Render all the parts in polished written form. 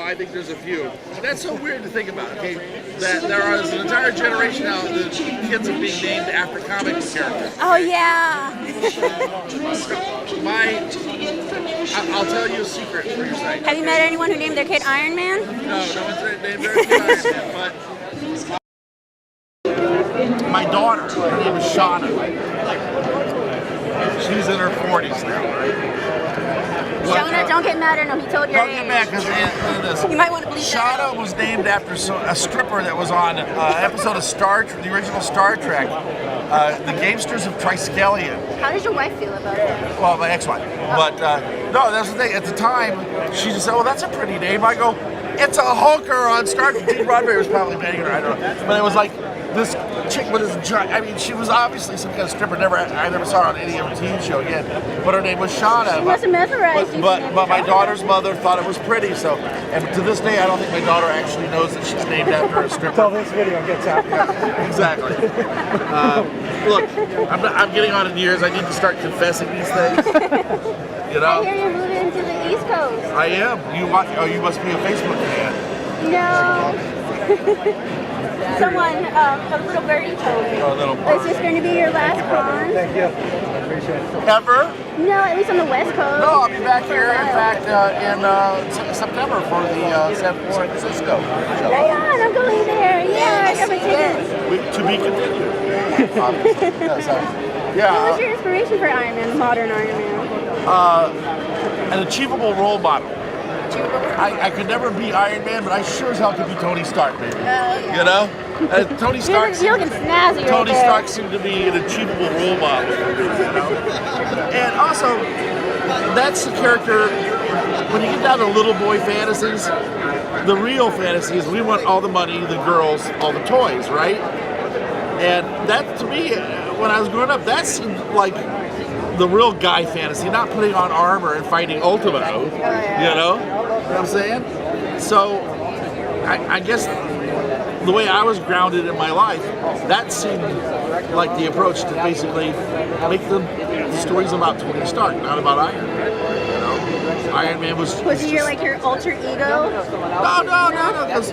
I think there's a few. But that's so weird to think about, okay? That there is an entire generation now that kids are being named after comic book characters. Oh, yeah. I'll tell you a secret for your site. Have you met anyone who named their kid Iron Man? No one's named their kid Iron Man, but my daughter, her name is Shauna. She's in her 40s now, right? Shauna, don't get mad at him. He told your Don't age. get mad because You might want to believe that. Shauna was named after a stripper that was on an episode of the original Star Trek, The Gamesters of Triskelion. How does your wife feel about it? Well, my ex-wife. But no, that's the thing. At the time, she just said, "Oh, that's a pretty name." I go, "It's a hooker on Star Trek." Gene Roddenberry was probably banging her. I don't know, but it was like this chick with this giant. I mean, she was obviously some kind of stripper. I never saw her on any of her TV show again. But her name was Shauna. She must have mesmerized you. But my daughter's mother thought it was pretty. So, and to this day, I don't think my daughter actually knows that she's named after a stripper. Until this video gets out. Yeah, exactly. Look, I'm getting on in years. I need to start confessing these things. You know. I hear you're moving to the East Coast. I am. You must be a Facebook fan. No. Someone, a little birdie told me. Oh, a little Is this going to be your last con? Thank you. I appreciate it. Ever? No, at least on the West Coast. No, I'll be back here, in fact, in September for the San Francisco show. Right on, I'm going there. Yeah, I got my tickets. To be continued. Yeah. What was your inspiration for Iron Man, the modern Iron Man? An achievable role model. I could never be Iron Man, but I sure as hell could be Tony Stark, baby. Yeah. You know? Tony Stark. You're looking snazzy Tony right Stark seemed to be an achievable role model. You know? And also, that's the character. When you get down to little boy fantasies, the real fantasy is we want all the money, the girls, all the toys, right? And that, to me, when I was growing up, that seemed like the real guy fantasy, not putting on armor and fighting Ultimo, you know what I'm saying? So, I guess the way I was grounded in my life, that seemed like the approach to basically make the stories about Tony Stark, not about Iron Man. You know, Iron Man was he your alter ego? No, because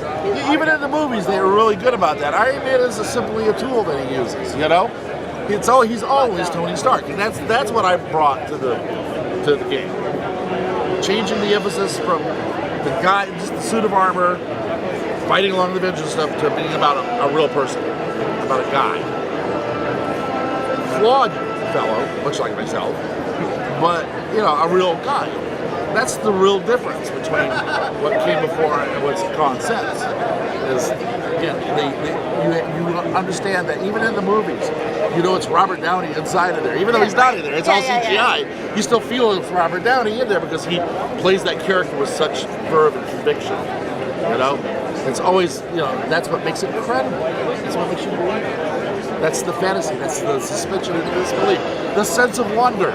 even in the movies, they were really good about that. Iron Man is simply a tool that he uses, you know? He's always Tony Stark, and that's what I brought to the game. Changing the emphasis from the guy, just the suit of armor, fighting along the Avengers stuff, to being about a real person, about a guy, flawed fellow, much like myself, but a real guy. That's the real difference between what came before and what's gone since. Is again, you understand that even in the movies, it's Robert Downey inside of there. Even though he's not in there, it's all CGI. You still feel it's Robert Downey in there because he plays that character with such verve and conviction. It's always that's what makes it credible. That's what makes you believe it. That's the fantasy. That's the suspension of disbelief. The sense of wonder.